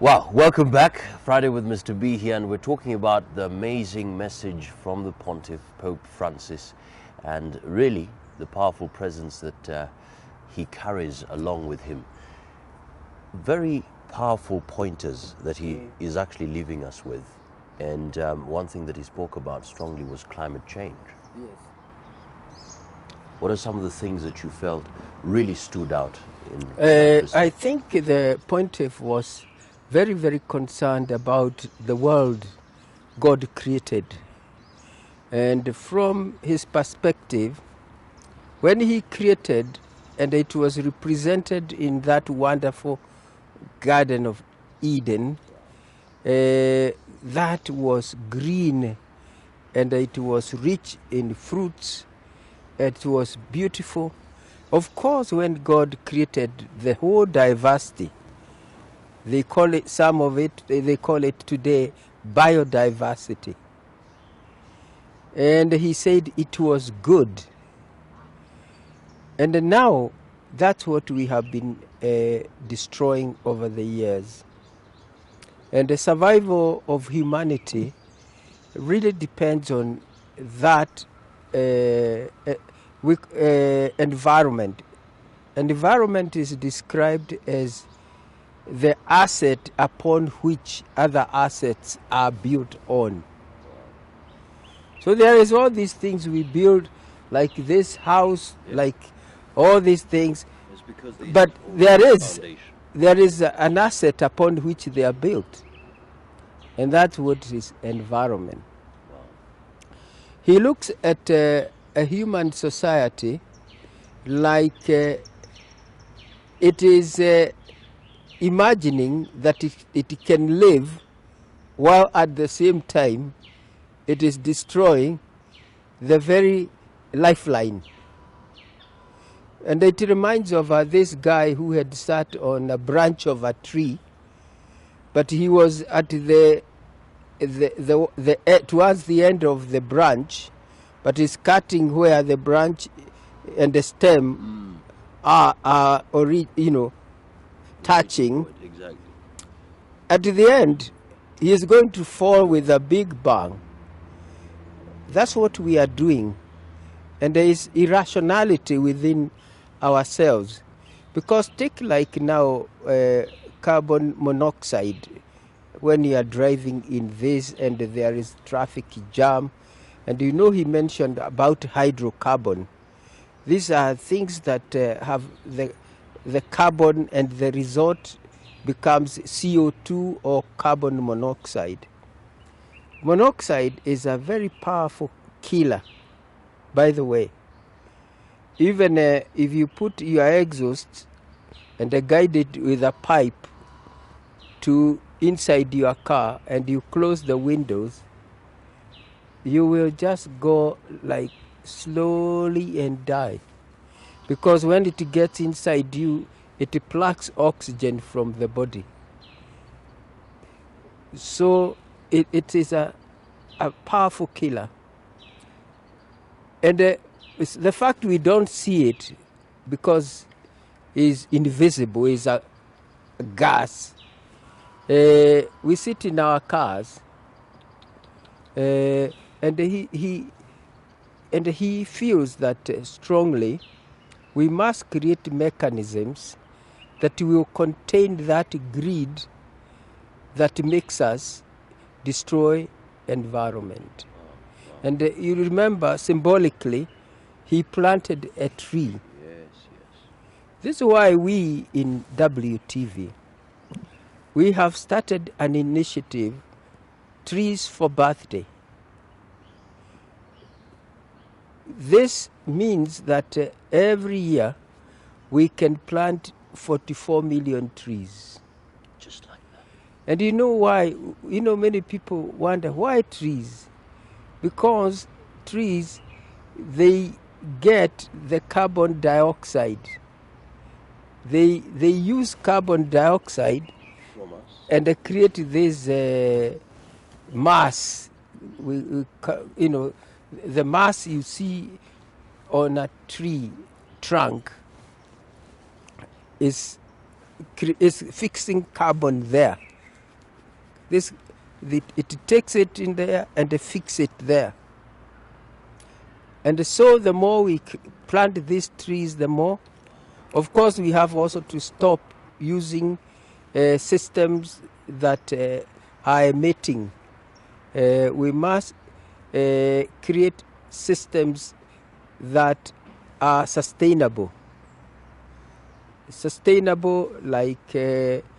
Wow, welcome back. Friday with Mr. B here, and we're talking about the amazing message from the Pontiff, Pope Francis, and really the powerful presence that he carries along with him. Very powerful pointers that he is actually leaving us with. And one thing that he spoke about strongly was climate change. Yes. What are some of the things that you felt really stood out in I think the Pontiff was very, very concerned about the world God created. And from his perspective, when he created, and it was represented in that wonderful Garden of Eden, that was green and it was rich in fruits. It was beautiful. Of course, when God created the whole diversity, they call it, some of it, they call it today biodiversity. And he said it was good. And now that's what we have been destroying over the years. And the survival of humanity really depends on that environment. Environment is described as the asset upon which other assets are built on. So there is all these things we build, like this house, like all these things. But there is an asset upon which they are built. And that's what is environment. He looks at a human society like it is imagining that it can live while at the same time it is destroying the very lifeline. And it reminds of this guy who had sat on a branch of a tree, but he was at towards the end of the branch, but is cutting where the branch and the stem are touching. Exactly. At the end, he is going to fall with a big bang. That's what we are doing. And there is irrationality within ourselves. Because take like now carbon monoxide, when you are driving in this and there is traffic jam, and he mentioned about hydrocarbon. These are things that have the carbon, and the result becomes CO2 or carbon monoxide. Monoxide is a very powerful killer, by the way. Even if you put your exhaust and guide it with a pipe to inside your car and you close the windows, you will just go like slowly and die. Because when it gets inside you, it plucks oxygen from the body. So it is a powerful killer. And the fact we don't see it because it's invisible, is a gas. We sit in our cars, and he feels that strongly we must create mechanisms that will contain that greed that makes us destroy environment. And you remember, symbolically, he planted a tree. Yes. This is why we in WTV, we have started an initiative, Trees for Birthday. This means that every year we can plant 44 million trees. Just like that. And you know why? Many people wonder, why trees? Because trees, they get the carbon dioxide. They use carbon dioxide From us. and they create this mass. The mass you see on a tree trunk is fixing carbon there. it takes it in there and they fix it there. And so the more we plant these trees, the more. Of course, we have also to stop using systems that are emitting. We must create systems that are sustainable. Sustainable, like if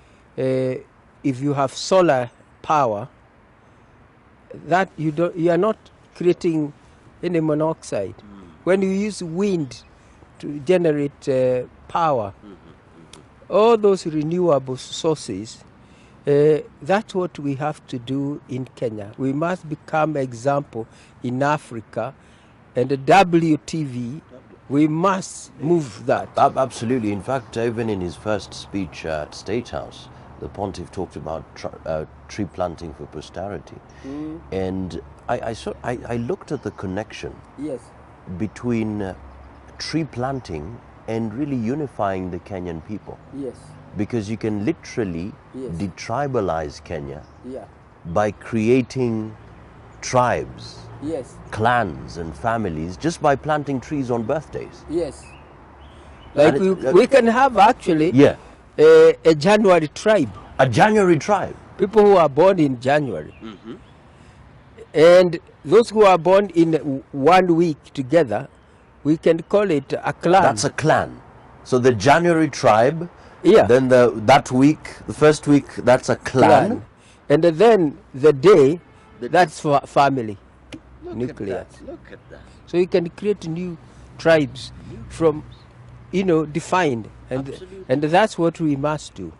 you have solar power, that you are not creating any monoxide. When you use wind to generate power, all those renewable sources, that's what we have to do in Kenya. We must become example in Africa, and the WTV, we must move that. Absolutely. In fact, even in his first speech at State House, the Pontiff talked about tree planting for posterity. And I looked at the connection Yes. between tree planting and really unifying the Kenyan people. Yes. Because you can literally Yes. detribalize Kenya Yeah. by creating tribes, Yes. clans and families just by planting trees on birthdays. Yes. Like And we can have actually Yeah, a January tribe. a January tribe. People who are born in January. And those who are born in 1 week together, we can call it a clan. That's a clan. So the January tribe, Yeah. then that week, the first week, that's a clan. And then the day, that's for family. Nuclear. Look at that. So you can create new tribes from, defined. And that's what we must do.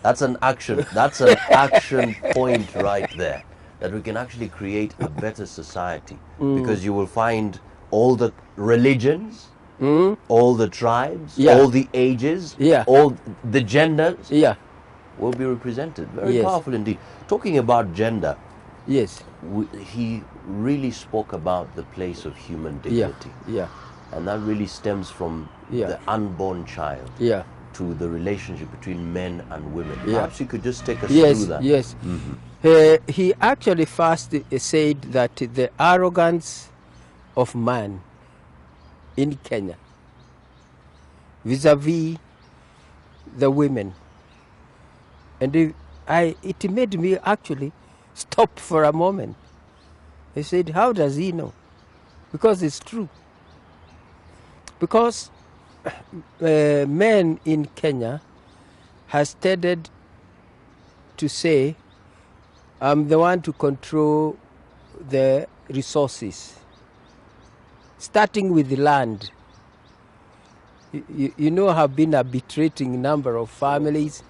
That's an action. That's an action point right there. That we can actually create a better society, because you will find all the religions, all the tribes, Yeah. all the ages, Yeah. all the genders Yeah. will be represented. Very Yes. powerful indeed. Talking about gender, Yes. he really spoke about the place of human Yeah. dignity, Yeah. and that really stems from Yeah. the unborn child Yeah. to the relationship between men and women. Yeah. Perhaps you could just take us Yes. through that. Yes. He actually first said that the arrogance of man in Kenya vis-a-vis the women, and it made me actually stop for a moment. I said, how does he know? Because it's true. Because men in Kenya has tended to say, I'm the one to control the resources, starting with the land. Have been arbitrating number of families.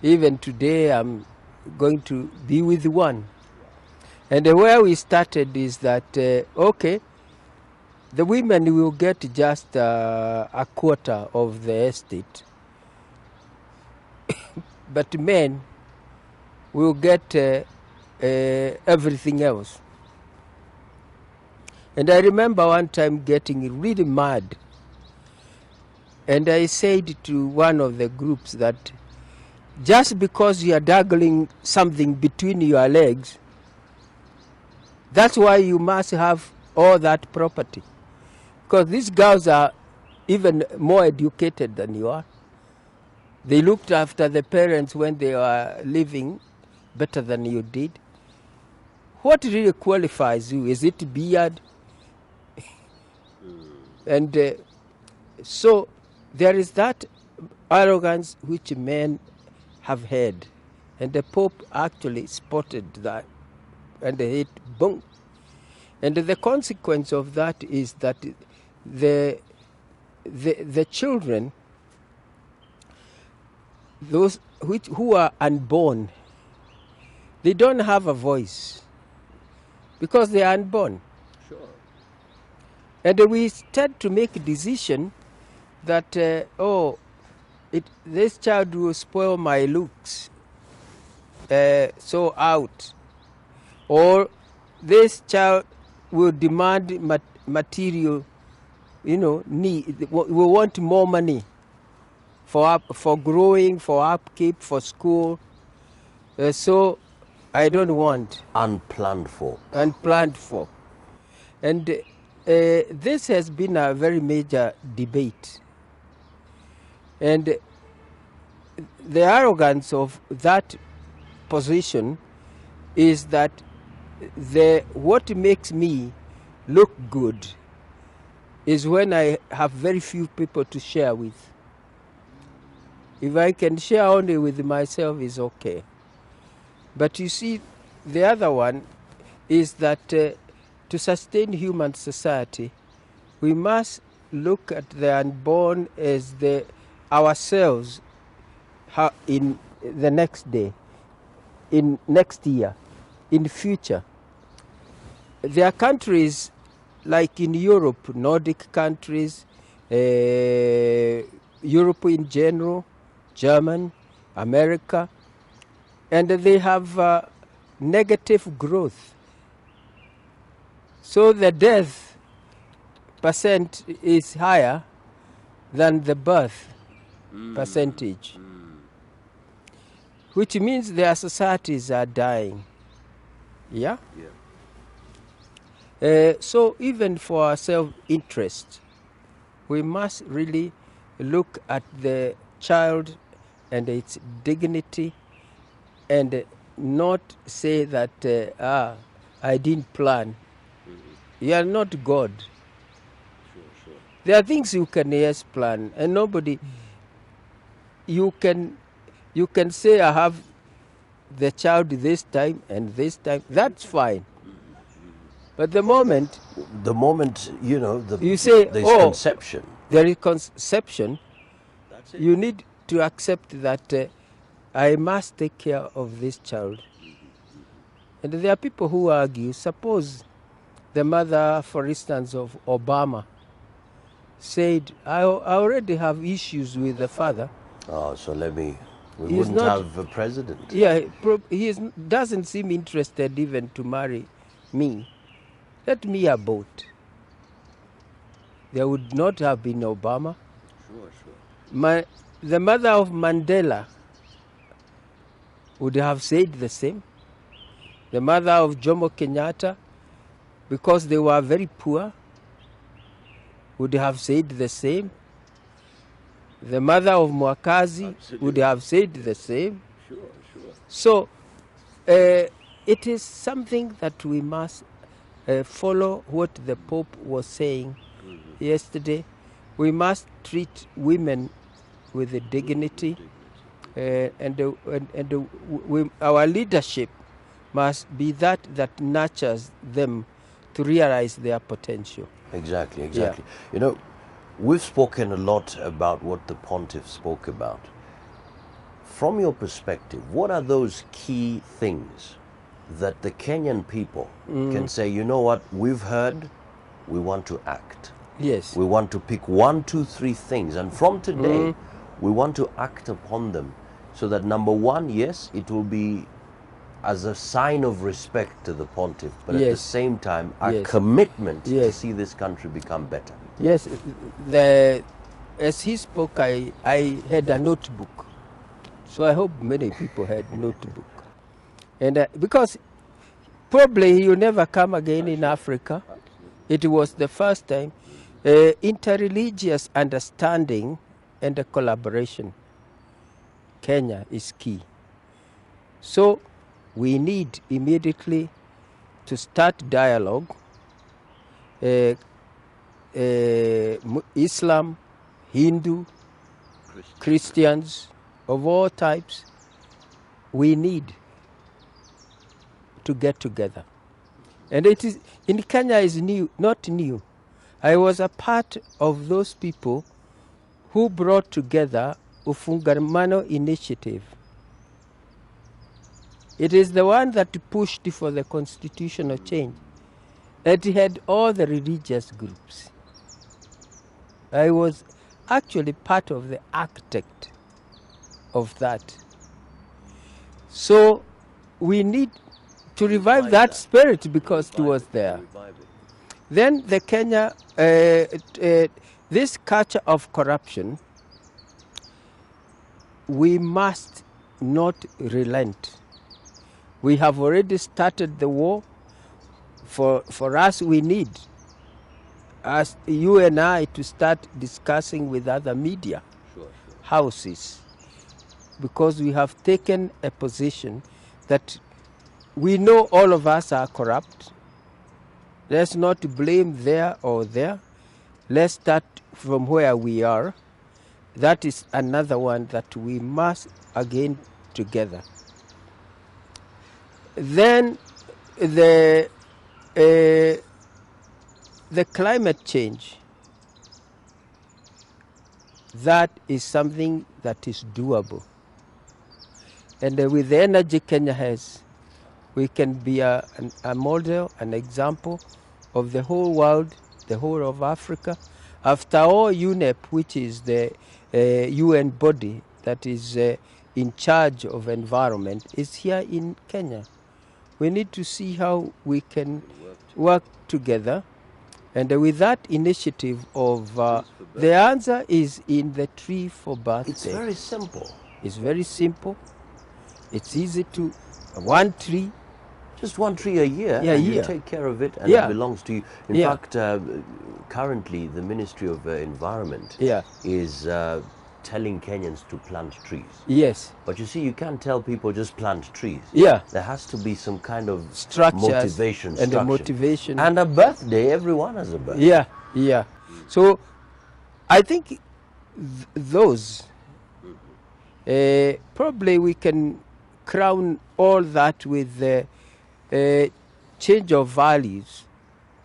Even today, I'm going to be with one. And where we started is that, okay, the women will get just a quarter of the estate, but men will get everything else. And I remember one time getting really mad. And I said to one of the groups that just because you are dangling something between your legs, that's why you must have all that property. Because these girls are even more educated than you are. They looked after the parents when they were living better than you did. What really qualifies you? Is it beard? And so there is that arrogance which men have had. And the Pope actually spotted that and hit boom. And the consequence of that is that the children, those who are unborn, they don't have a voice because they are unborn. Sure. And we tend to make a decision that, this child will spoil my looks, so out. Or this child will demand material, need. We want more money for growing, for upkeep, for school. So I don't want unplanned for. unplanned for. And this has been a very major debate. And the arrogance of that position is that what makes me look good is when I have very few people to share with. If I can share only with myself, is okay. But you see, the other one is that to sustain human society, we must look at the unborn as ourselves in the next day, in next year, in future. There are countries like in Europe, Nordic countries, Europe in general, German, America, and they have negative growth. So the death percent is higher than the birth percentage, which means their societies are dying. Yeah? So even for our self-interest, we must really look at the child and its dignity and not say that, I didn't plan. You are not God. Sure. There are things you can, yes, plan, and nobody, you can say, I have the child this time and this time, that's fine. But the moment, you know, you say, there's oh, conception. there is conception, That's it. you need to accept that I must take care of this child. And there are people who argue, suppose the mother, for instance, of Obama said, I already have issues with the father. Oh, so we He's wouldn't not- have a president. Yeah, doesn't seem interested even to marry me. Let me abort. There would not have been Obama. Sure. The mother of Mandela would have said the same. The mother of Jomo Kenyatta, because they were very poor, would have said the same. The mother of Mwakazi would have said the same. Sure. So it is something that we must follow what the Pope was saying yesterday. We must treat women with dignity, and our leadership must be that nurtures them to realize their potential. Exactly. You know, we've spoken a lot about what the pontiff spoke about. From your perspective, what are those key things that the Kenyan people can say, you know what, we've heard, we want to act. Yes. We want to pick 1, 2, 3 things, and from today, we want to act upon them, so that number one, yes, it will be as a sign of respect to the pontiff, but at the Yes. same time, our Yes. commitment to Yes. see this country become better. Yes, as he spoke, I had a notebook. So I hope many people had notebook. And because probably he will never come again in Africa. It was the first time. Interreligious understanding and collaboration. Kenya is key. So we need immediately to start dialogue. Islam, Hindu, Christians of all types, we need to get together. And it is in Kenya is new, not new. I was a part of those people who brought together Ufungamano Initiative. It is the one that pushed for the constitutional change. It had all the religious groups. I was actually part of the architect of that. So we need to revive that spirit because it was there. Then the Kenya, this culture of corruption, we must not relent. We have already started the war. For us, we need, as you and I, to start discussing with other media houses, because we have taken a position that we know all of us are corrupt. Let's not blame there or there. Let's start from where we are. That is another one that we must again together. Then the climate change, that is something that is doable. And with the energy Kenya has, we can be a model, an example of the whole world, the whole of Africa. After all, UNEP, which is the UN body that is in charge of environment, is here in Kenya. We need to see how we can work together. And with that initiative of, the answer is in the Tree for Birthday. It's very simple. It's very simple. It's easy to, one tree. Just one tree a year, Yeah, and yeah. you take care of it, and Yeah. it belongs to you. In Yeah. fact, currently the Ministry of Environment Yeah. is telling Kenyans to plant trees. Yes. But you see, you can't tell people just plant trees. Yeah. There has to be some kind of Structures motivation, and the structure. motivation. And a birthday, everyone has a birthday. Yeah, yeah. So I think those, probably we can crown all that with the change of values,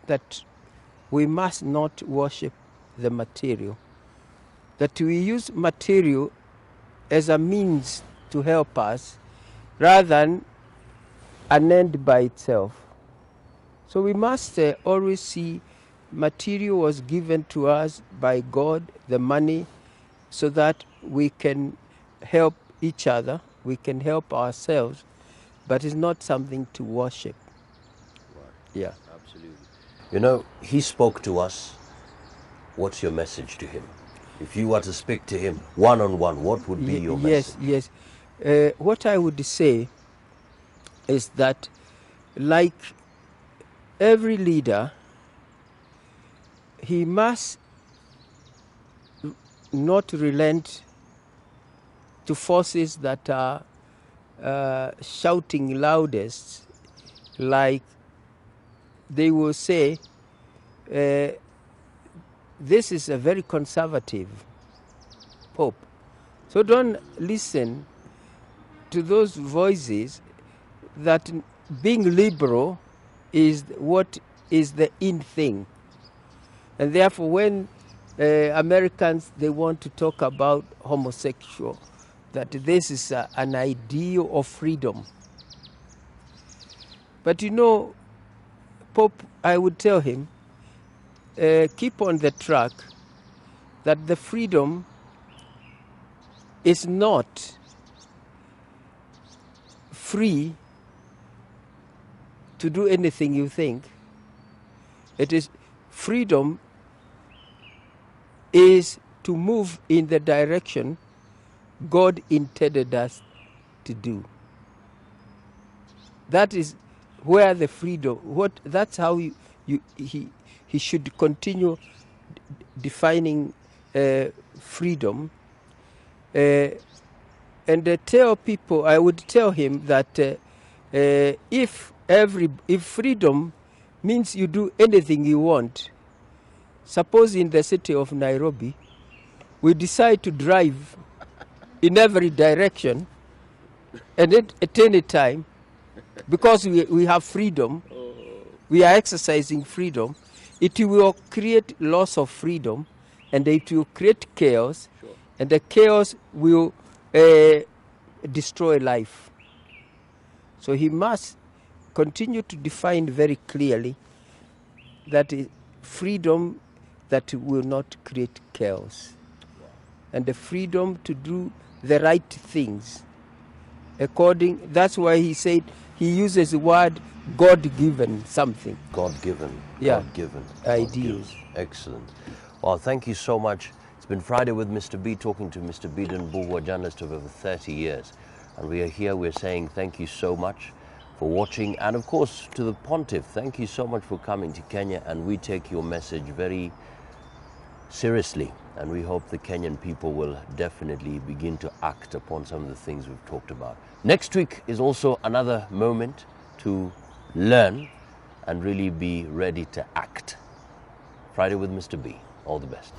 that we must not worship the material, that we use material as a means to help us rather than an end by itself. So we must always see material was given to us by God, the money, so that we can help each other, we can help ourselves, but it's not something to worship. Right. Yeah. Absolutely. You know, he spoke to us. What's your message to him? If you were to speak to him one-on-one, what would be your message? Yes. What I would say is that, like every leader, he must not relent to forces that are shouting loudest, like they will say, this is a very conservative Pope. So don't listen to those voices that being liberal is what is the in thing. And therefore, when Americans, they want to talk about homosexual, that this is an ideal of freedom. But you know, Pope, I would tell him, keep on the track that the freedom is not free to do anything you think. It is freedom is to move in the direction God intended us to do. That is where the freedom, that's how he should continue defining freedom. And tell people, I would tell him that if freedom means you do anything you want, suppose in the city of Nairobi, we decide to drive in every direction and at any time, because we have freedom, we are exercising freedom, it will create loss of freedom, and it will create chaos, and the chaos will destroy life. So he must continue to define very clearly that freedom that will not create chaos, and the freedom to do the right things according. That's why he said, he uses the word God-given something. God-given. Yeah. God-given. Ideals. God-given. Excellent. Well, thank you so much. It's been Friday with Mr. B, talking to Mr. Biden Bulwa, journalist of over 30 years. And we are here, we're saying thank you so much for watching, and of course to the Pontiff, thank you so much for coming to Kenya, and we take your message very seriously, and we hope the Kenyan people will definitely begin to act upon some of the things we've talked about. Next week is also another moment to learn and really be ready to act. Friday with Mr. B. All the best.